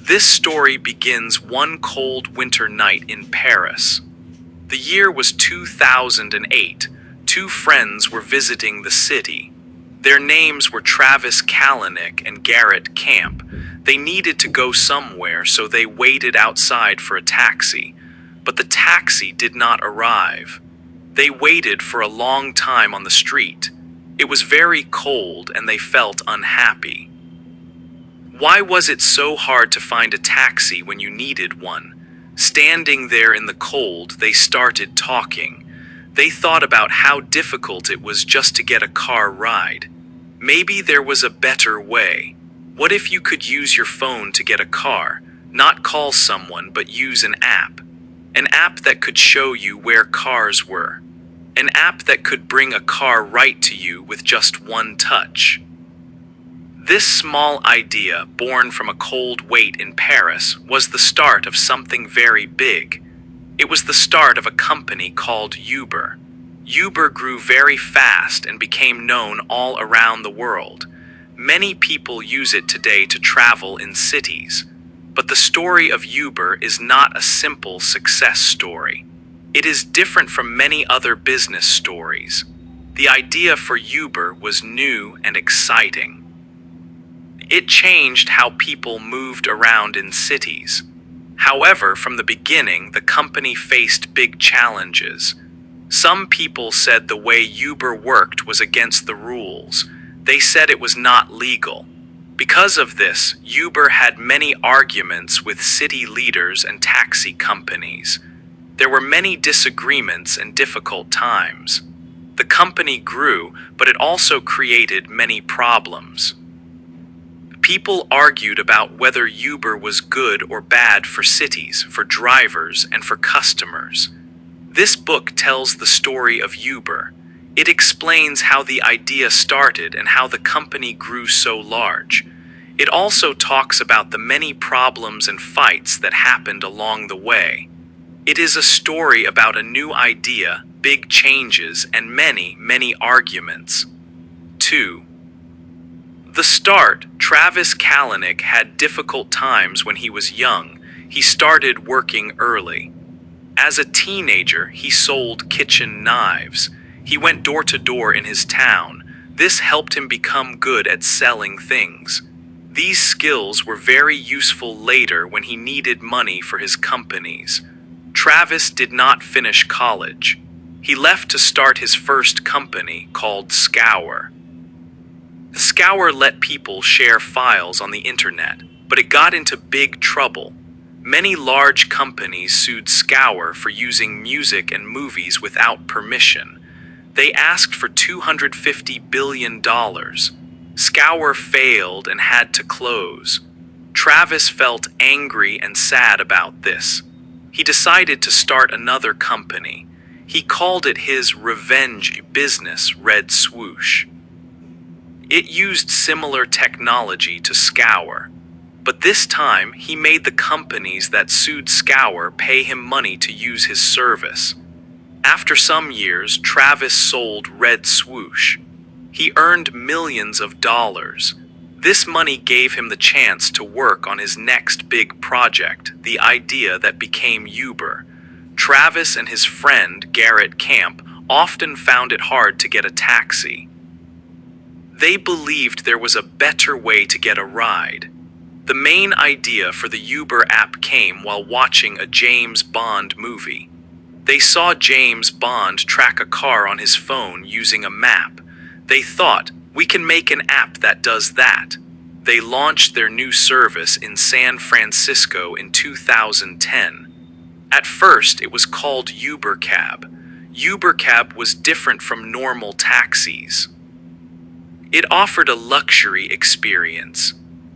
This story begins one cold winter night in Paris. The year was 2008. Two friends were visiting the city. Their names were Travis Kalanick and Garrett Camp. They needed to go somewhere, so they waited outside for a taxi. But the taxi did not arrive. They waited for a long time on the street. It was very cold and they felt unhappy. Why was it so hard to find a taxi when you needed one? Standing there in the cold, they started talking. They thought about how difficult it was just to get a car ride. Maybe there was a better way. What if you could use your phone to get a car? Not call someone, but use an app. An app that could show you where cars were. An app that could bring a car right to you with just one touch. This small idea, born from a cold wait in Paris, was the start of something very big. It was the start of a company called Uber. Uber grew very fast and became known all around the world. Many people use it today to travel in cities. But the story of Uber is not a simple success story. It is different from many other business stories. The idea for Uber was new and exciting. It changed how people moved around in cities. However, from the beginning, the company faced big challenges. Some people said the way Uber worked was against the rules. They said it was not legal. Because of this, Uber had many arguments with city leaders and taxi companies. There were many disagreements and difficult times. The company grew, but it also created many problems. People argued about whether Uber was good or bad for cities, for drivers, and for customers. This book tells the story of Uber. It explains how the idea started and how the company grew so large. It also talks about the many problems and fights that happened along the way. It is a story about a new idea, big changes, and many, many arguments. 2. The start. Travis Kalanick had difficult times when he was young. He started working early. As a teenager, he sold kitchen knives. He went door to door in his town. This helped him become good at selling things. These skills were very useful later when he needed money for his companies. Travis did not finish college. He left to start his first company called Scour. Scour let people share files on the internet, but it got into big trouble. Many large companies sued Scour for using music and movies without permission. They asked for $250 billion. Scour failed and had to close. Travis felt angry and sad about this. He decided to start another company. He called it his revenge business, Red Swoosh. It used similar technology to Scour, but this time he made the companies that sued Scour pay him money to use his service. After some years, Travis sold Red Swoosh. He earned millions of dollars. This money gave him the chance to work on his next big project, the idea that became Uber. Travis and his friend, Garrett Camp, often found it hard to get a taxi. They believed there was a better way to get a ride. The main idea for the Uber app came while watching a James Bond movie. They saw James Bond track a car on his phone using a map. They thought, we can make an app that does that. They launched their new service in San Francisco in 2010. At first, it was called UberCab. UberCab was different from normal taxis. It offered a luxury experience.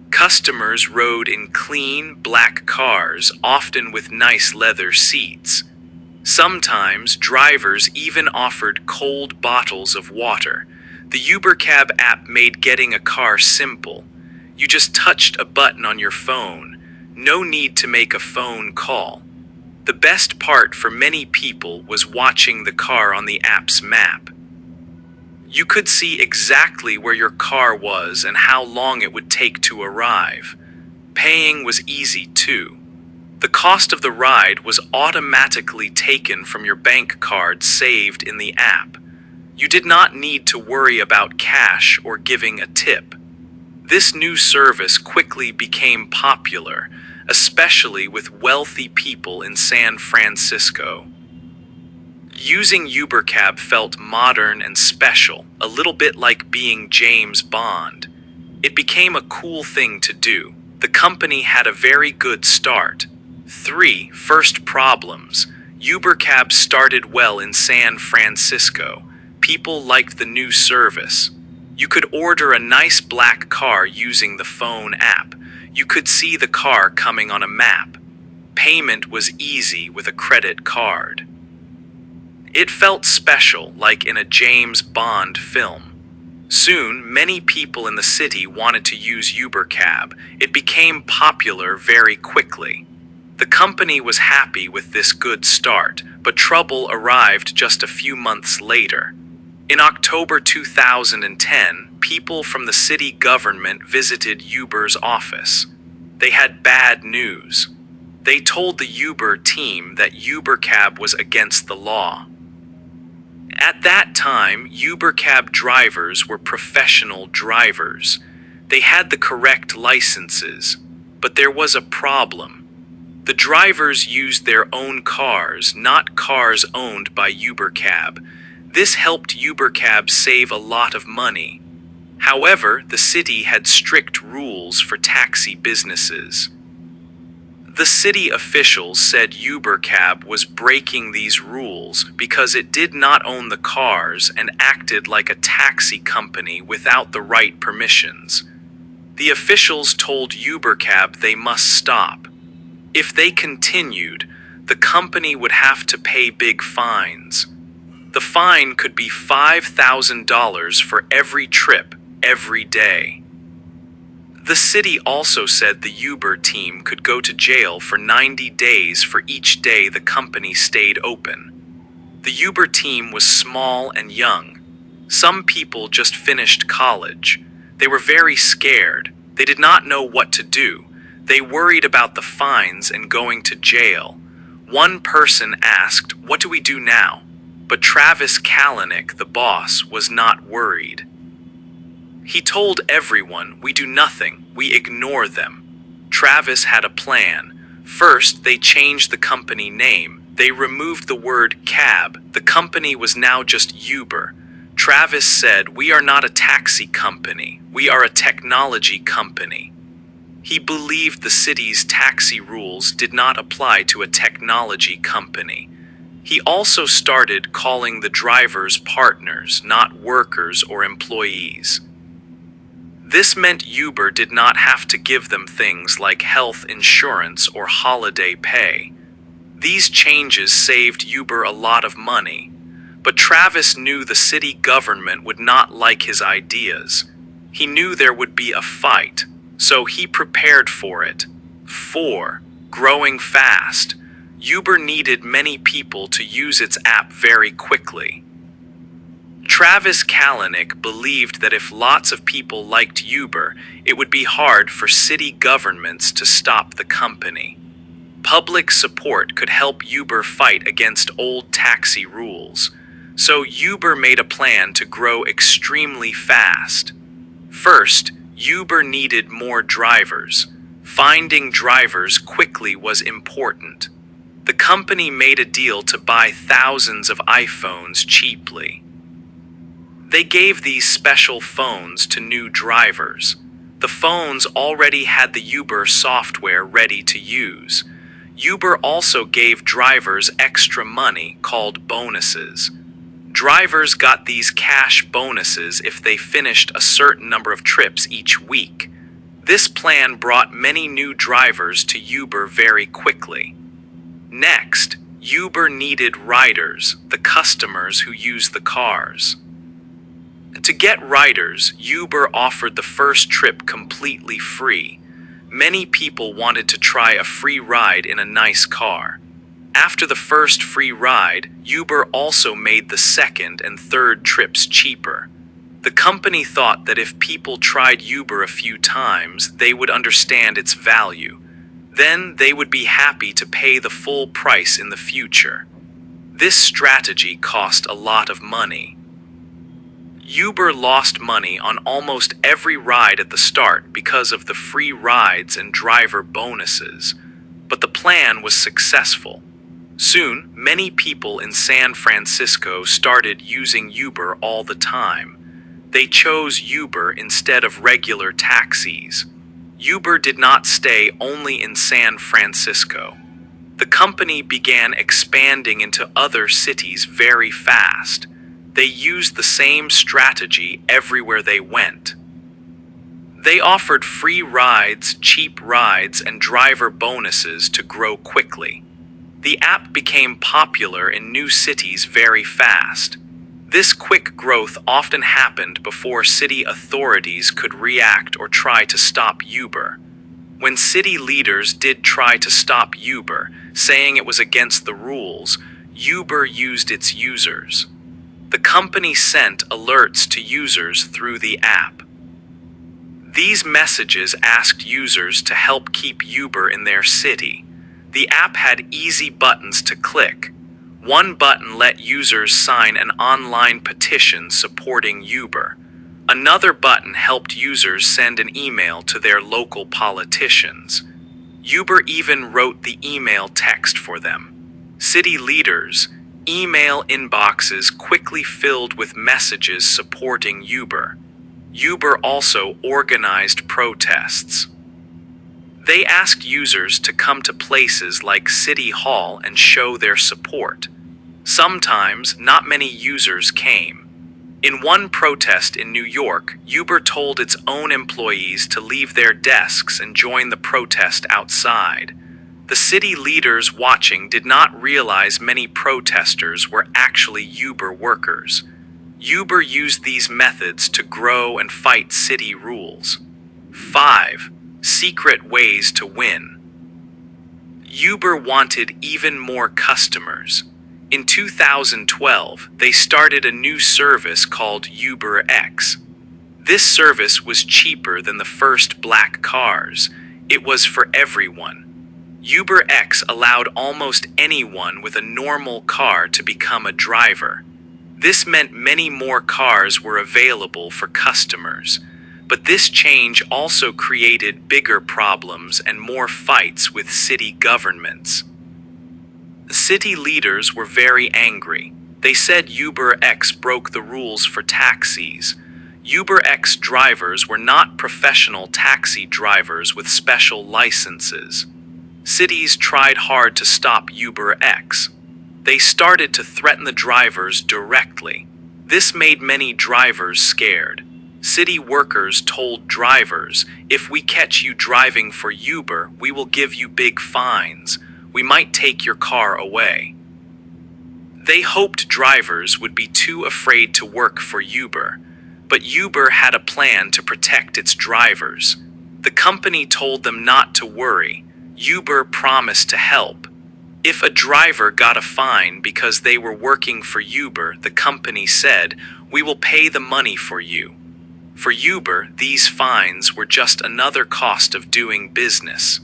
Customers rode in clean, black cars, often with nice leather seats. Sometimes, drivers even offered cold bottles of water. The UberCab app made getting a car simple. You just touched a button on your phone. No need to make a phone call. The best part for many people was watching the car on the app's map. You could see exactly where your car was and how long it would take to arrive. Paying was easy too. The cost of the ride was automatically taken from your bank card saved in the app. You did not need to worry about cash or giving a tip. This new service quickly became popular, especially with wealthy people in San Francisco. Using UberCab felt modern and special, a little bit like being James Bond. It became a cool thing to do. The company had a very good start. 3. First problems. UberCab started well in San Francisco. People liked the new service. You could order a nice black car using the phone app. You could see the car coming on a map. Payment was easy with a credit card. It felt special, like in a James Bond film. Soon, many people in the city wanted to use UberCab. It became popular very quickly. The company was happy with this good start, but trouble arrived just a few months later. In October 2010, people from the city government visited Uber's office. They had bad news. They told the Uber team that UberCab was against the law. At that time, UberCab drivers were professional drivers. They had the correct licenses, but there was a problem. The drivers used their own cars, not cars owned by UberCab. This helped UberCab save a lot of money. However, the city had strict rules for taxi businesses. The city officials said UberCab was breaking these rules because it did not own the cars and acted like a taxi company without the right permissions. The officials told UberCab they must stop. If they continued, the company would have to pay big fines. The fine could be $5,000 for every trip, every day. The city also said the Uber team could go to jail for 90 days for each day the company stayed open. The Uber team was small and young. Some people just finished college. They were very scared. They did not know what to do. They worried about the fines and going to jail. One person asked, "What do we do now?" But Travis Kalanick, the boss, was not worried. He told everyone, "We do nothing, we ignore them." Travis had a plan. First, they changed the company name. They removed the word cab. The company was now just Uber. Travis said, "We are not a taxi company, we are a technology company." He believed the city's taxi rules did not apply to a technology company. He also started calling the drivers partners, not workers or employees. This meant Uber did not have to give them things like health insurance or holiday pay. These changes saved Uber a lot of money, but Travis knew the city government would not like his ideas. He knew there would be a fight, so he prepared for it. 4. Growing fast. Uber needed many people to use its app very quickly. Travis Kalanick believed that if lots of people liked Uber, it would be hard for city governments to stop the company. Public support could help Uber fight against old taxi rules. So Uber made a plan to grow extremely fast. First, Uber needed more drivers. Finding drivers quickly was important. The company made a deal to buy thousands of iPhones cheaply. They gave these special phones to new drivers. The phones already had the Uber software ready to use. Uber also gave drivers extra money called bonuses. Drivers got these cash bonuses if they finished a certain number of trips each week. This plan brought many new drivers to Uber very quickly. Next, Uber needed riders, the customers who use the cars. To get riders, Uber offered the first trip completely free. Many people wanted to try a free ride in a nice car. After the first free ride, Uber also made the second and third trips cheaper. The company thought that if people tried Uber a few times, they would understand its value. Then they would be happy to pay the full price in the future. This strategy cost a lot of money. Uber lost money on almost every ride at the start because of the free rides and driver bonuses, but the plan was successful. Soon, many people in San Francisco started using Uber all the time. They chose Uber instead of regular taxis. Uber did not stay only in San Francisco. The company began expanding into other cities very fast. They used the same strategy everywhere they went. They offered free rides, cheap rides, and driver bonuses to grow quickly. The app became popular in new cities very fast. This quick growth often happened before city authorities could react or try to stop Uber. When city leaders did try to stop Uber, saying it was against the rules, Uber used its users. The company sent alerts to users through the app. These messages asked users to help keep Uber in their city. The app had easy buttons to click. One button let users sign an online petition supporting Uber. Another button helped users send an email to their local politicians. Uber even wrote the email text for them. City leaders' email inboxes quickly filled with messages supporting Uber. Uber also organized protests. They asked users to come to places like City Hall and show their support. Sometimes, not many users came. In one protest in New York, Uber told its own employees to leave their desks and join the protest outside. The city leaders watching did not realize many protesters were actually Uber workers. Uber used these methods to grow and fight city rules. 5. Secret ways to win. Uber wanted even more customers. In 2012, they started a new service called UberX. This service was cheaper than the first black cars. It was for everyone. UberX allowed almost anyone with a normal car to become a driver. This meant many more cars were available for customers. But this change also created bigger problems and more fights with city governments. The city leaders were very angry. They said UberX broke the rules for taxis. UberX drivers were not professional taxi drivers with special licenses. Cities tried hard to stop UberX. They started to threaten the drivers directly. This made many drivers scared. City workers told drivers, "If we catch you driving for Uber, we will give you big fines. We might take your car away." They hoped drivers would be too afraid to work for Uber, but Uber had a plan to protect its drivers. The company told them not to worry. Uber promised to help. If a driver got a fine because they were working for Uber, the company said, "We will pay the money for you." For Uber, these fines were just another cost of doing business.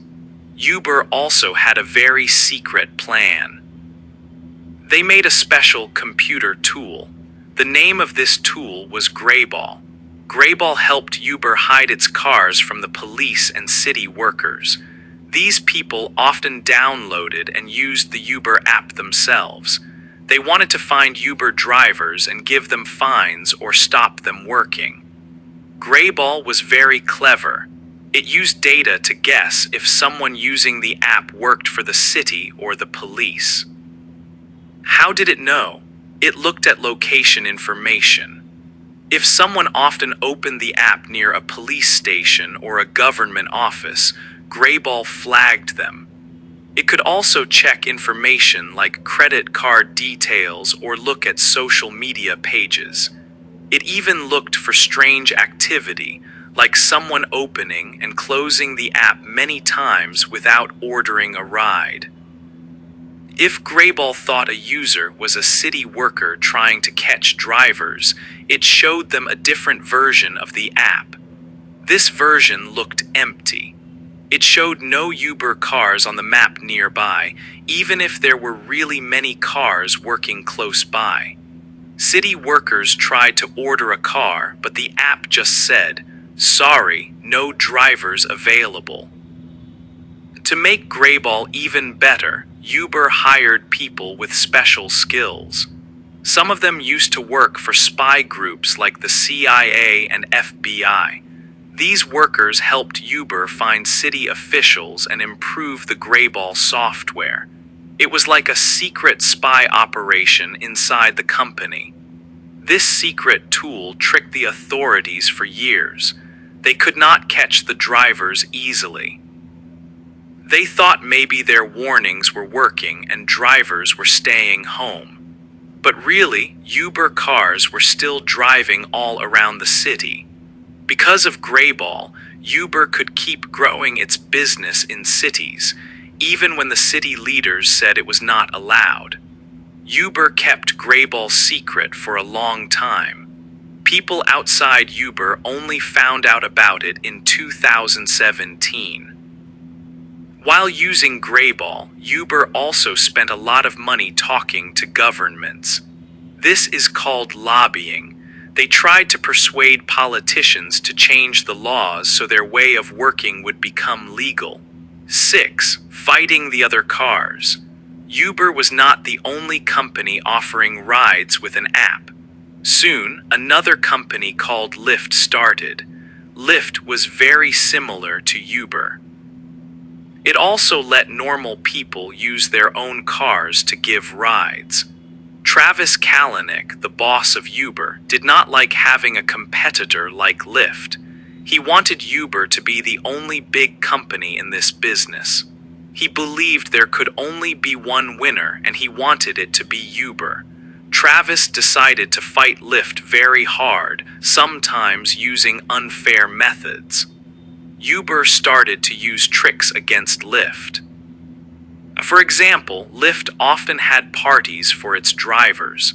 Uber also had a very secret plan. They made a special computer tool. The name of this tool was Greyball. Greyball helped Uber hide its cars from the police and city workers. These people often downloaded and used the Uber app themselves. They wanted to find Uber drivers and give them fines or stop them working. Greyball was very clever. It used data to guess if someone using the app worked for the city or the police. How did it know? It looked at location information. If someone often opened the app near a police station or a government office, Greyball flagged them. It could also check information like credit card details or look at social media pages. It even looked for strange activity, like someone opening and closing the app many times without ordering a ride. If Greyball thought a user was a city worker trying to catch drivers, It showed them a different version of the app. This version looked empty. It showed no Uber cars on the map nearby, even if there were really many cars working close by. City workers tried to order a car, but the app just said, "Sorry, no drivers available." To make Greyball even better, Uber hired people with special skills. Some of them used to work for spy groups like the CIA and FBI. These workers helped Uber find city officials and improve the Greyball software. It was like a secret spy operation inside the company. This secret tool tricked the authorities for years. They could not catch the drivers easily. They thought maybe their warnings were working and drivers were staying home. But really, Uber cars were still driving all around the city. Because of Greyball, Uber could keep growing its business in cities, even when the city leaders said it was not allowed. Uber kept Greyball secret for a long time. People outside Uber only found out about it in 2017. While using Greyball, Uber also spent a lot of money talking to governments. This is called lobbying. They tried to persuade politicians to change the laws so their way of working would become legal. 6. Fighting the other cars. Uber was not the only company offering rides with an app. Soon, another company called Lyft started. Lyft was very similar to Uber. It also let normal people use their own cars to give rides. Travis Kalanick, the boss of Uber, did not like having a competitor like Lyft. He wanted Uber to be the only big company in this business. He believed there could only be one winner, and he wanted it to be Uber. Travis decided to fight Lyft very hard, sometimes using unfair methods. Uber started to use tricks against Lyft. For example, Lyft often had parties for its drivers.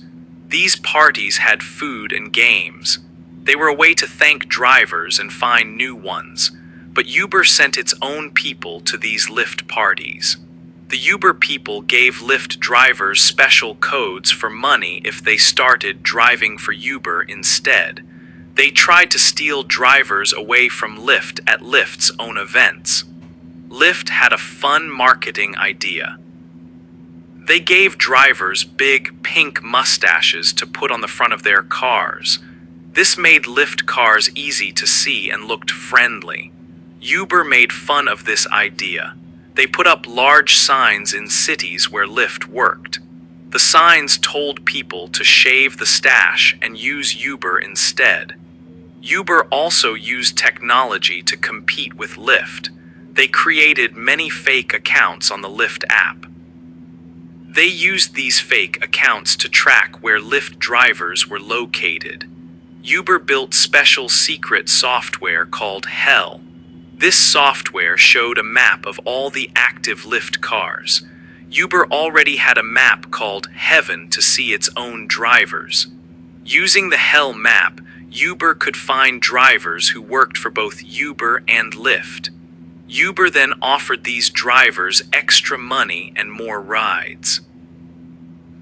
These parties had food and games. They were a way to thank drivers and find new ones, but Uber sent its own people to these Lyft parties. The Uber people gave Lyft drivers special codes for money if they started driving for Uber instead. They tried to steal drivers away from Lyft at Lyft's own events. Lyft had a fun marketing idea. They gave drivers big pink mustaches to put on the front of their cars. This made Lyft cars easy to see and looked friendly. Uber made fun of this idea. They put up large signs in cities where Lyft worked. The signs told people to shave the stash and use Uber instead. Uber also used technology to compete with Lyft. They created many fake accounts on the Lyft app. They used these fake accounts to track where Lyft drivers were located. Uber built special secret software called Hell. This software showed a map of all the active Lyft cars. Uber already had a map called Heaven to see its own drivers. Using the Hell map, Uber could find drivers who worked for both Uber and Lyft. Uber then offered these drivers extra money and more rides.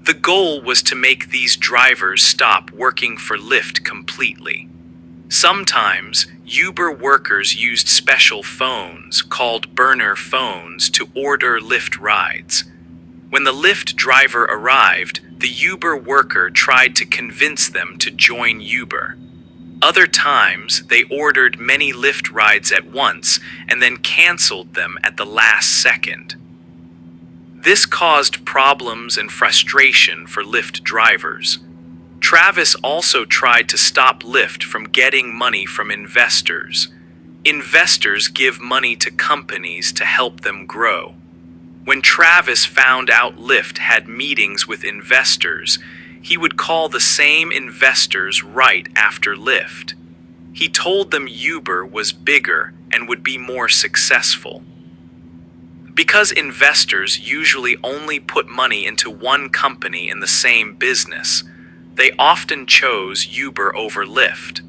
The goal was to make these drivers stop working for Lyft completely. Sometimes, Uber workers used special phones, called burner phones, to order Lyft rides. When the Lyft driver arrived, the Uber worker tried to convince them to join Uber. Other times, they ordered many Lyft rides at once and then canceled them at the last second. This caused problems and frustration for Lyft drivers. Travis also tried to stop Lyft from getting money from investors. Investors give money to companies to help them grow. When Travis found out Lyft had meetings with investors, he would call the same investors right after Lyft. He told them Uber was bigger and would be more successful. Because investors usually only put money into one company in the same business, They often chose Uber over Lyft.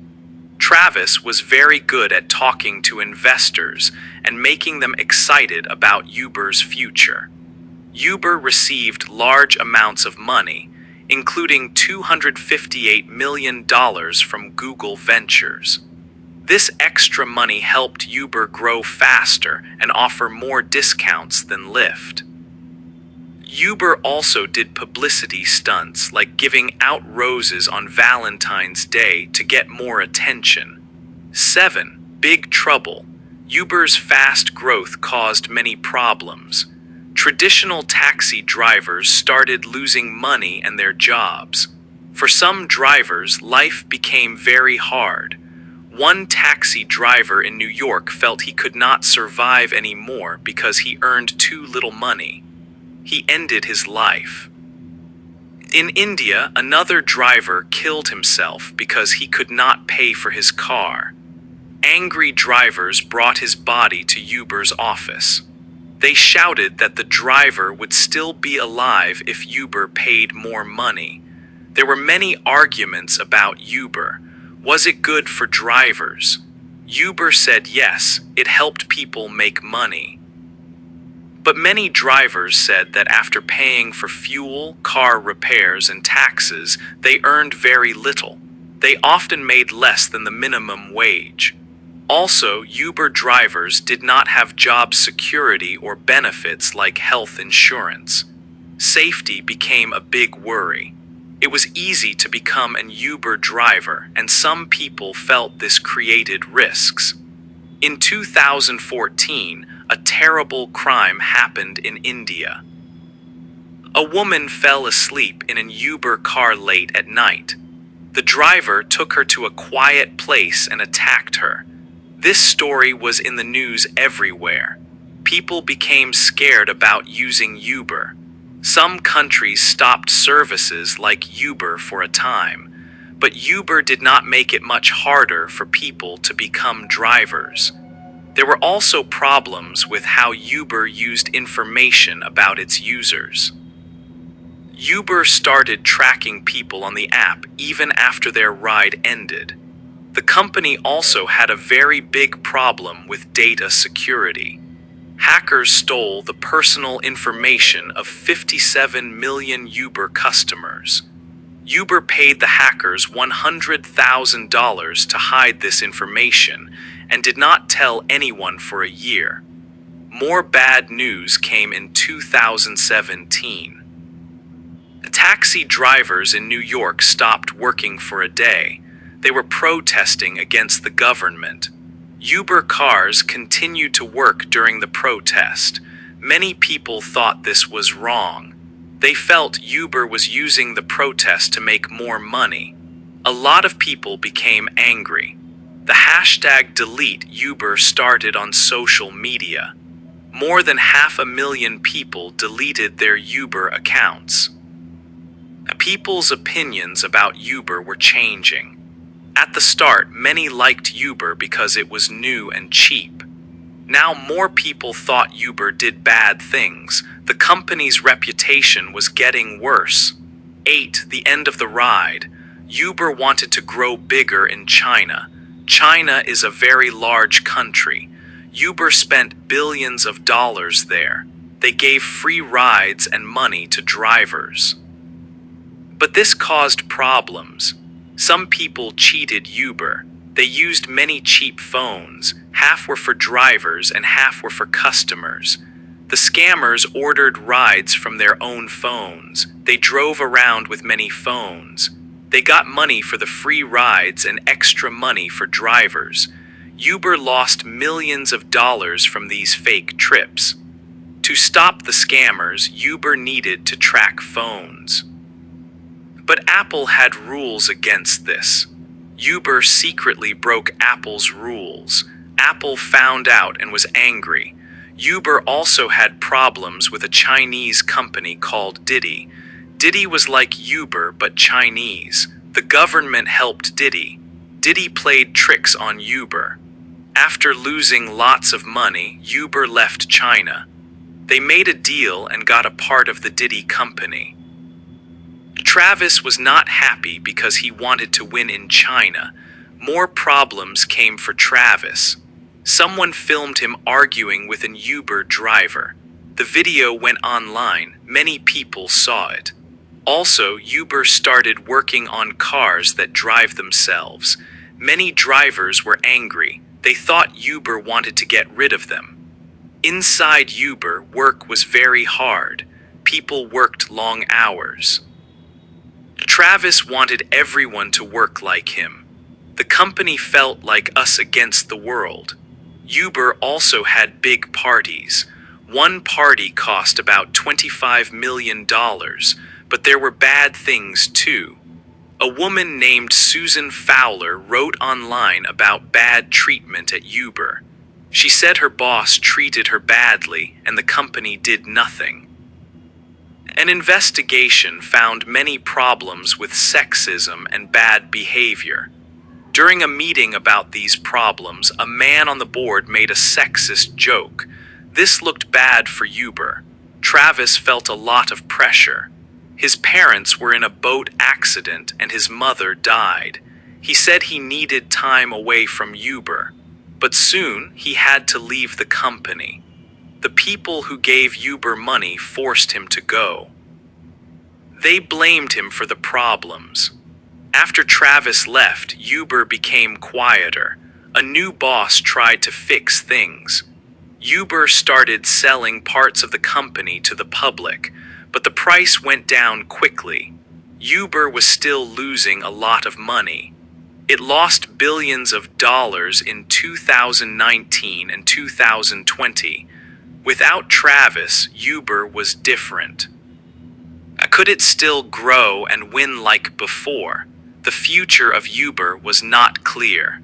Travis was very good at talking to investors and making them excited about Uber's future. Uber received large amounts of money, including $258 million from Google Ventures. This extra money helped Uber grow faster and offer more discounts than Lyft. Uber also did publicity stunts like giving out roses on Valentine's Day to get more attention. 7. Big trouble. Uber's fast growth caused many problems. Traditional taxi drivers started losing money and their jobs. For some drivers, life became very hard. One taxi driver in New York felt he could not survive anymore because he earned too little money. He ended his life. In India, another driver killed himself because he could not pay for his car. Angry drivers brought his body to Uber's office. They shouted that the driver would still be alive if Uber paid more money. There were many arguments about Uber. Was it good for drivers? Uber said yes, it helped people make money. But many drivers said that after paying for fuel, car repairs, and taxes, they earned very little. They often made less than the minimum wage. Also, Uber drivers did not have job security or benefits like health insurance. Safety became a big worry. It was easy to become an Uber driver, and some people felt this created risks. In 2014, a terrible crime happened in India. A woman fell asleep in an Uber car late at night. The driver took her to a quiet place and attacked her. This story was in the news everywhere. People became scared about using Uber. Some countries stopped services like Uber for a time, but Uber did not make it much harder for people to become drivers. There were also problems with how Uber used information about its users. Uber started tracking people on the app even after their ride ended. The company also had a very big problem with data security. Hackers stole the personal information of 57 million Uber customers. Uber paid the hackers $100,000 to hide this information and did not tell anyone for a year. More bad news came in 2017. Taxi drivers in New York stopped working for a day. They were protesting against the government. Uber cars continued to work during the protest. Many people thought this was wrong. They felt Uber was using the protest to make more money. A lot of people became angry. The hashtag #DeleteUber started on social media. More than 500,000 people deleted their Uber accounts. People's opinions about Uber were changing. At the start, many liked Uber because it was new and cheap. Now more people thought Uber did bad things. The company's reputation was getting worse. 8. The end of the ride. Uber wanted to grow bigger in China. China is a very large country. Uber spent billions of dollars there. They gave free rides and money to drivers. But this caused problems. Some people cheated Uber. They used many cheap phones. Half were for drivers and half were for customers. The scammers ordered rides from their own phones. They drove around with many phones. They got money for the free rides and extra money for drivers. Uber lost millions of dollars from these fake trips. To stop the scammers, Uber needed to track phones. But Apple had rules against this. Uber secretly broke Apple's rules. Apple found out and was angry. Uber also had problems with a Chinese company called Didi. Didi was like Uber but Chinese. The government helped Didi. Didi played tricks on Uber. After losing lots of money, Uber left China. They made a deal and got a part of the Didi company. Travis was not happy because he wanted to win in China. More problems came for Travis. Someone filmed him arguing with an Uber driver. The video went online. Many people saw it. Also, Uber started working on cars that drive themselves. Many drivers were angry. They thought Uber wanted to get rid of them. Inside Uber, work was very hard. People worked long hours. Travis wanted everyone to work like him. The company felt like us against the world. Uber also had big parties. One party cost about $25 million, but there were bad things too. A woman named Susan Fowler wrote online about bad treatment at Uber. She said her boss treated her badly and the company did nothing. An investigation found many problems with sexism and bad behavior. During a meeting about these problems, a man on the board made a sexist joke. This looked bad for Uber. Travis felt a lot of pressure. His parents were in a boat accident and his mother died. He said he needed time away from Uber, but soon he had to leave the company. The people who gave Uber money forced him to go. They blamed him for the problems. After Travis left, Uber became quieter. A new boss tried to fix things. Uber started selling parts of the company to the public, but the price went down quickly. Uber was still losing a lot of money. It lost billions of dollars in 2019 and 2020. Without Travis, Uber was different. Could it still grow and win like before? The future of Uber was not clear.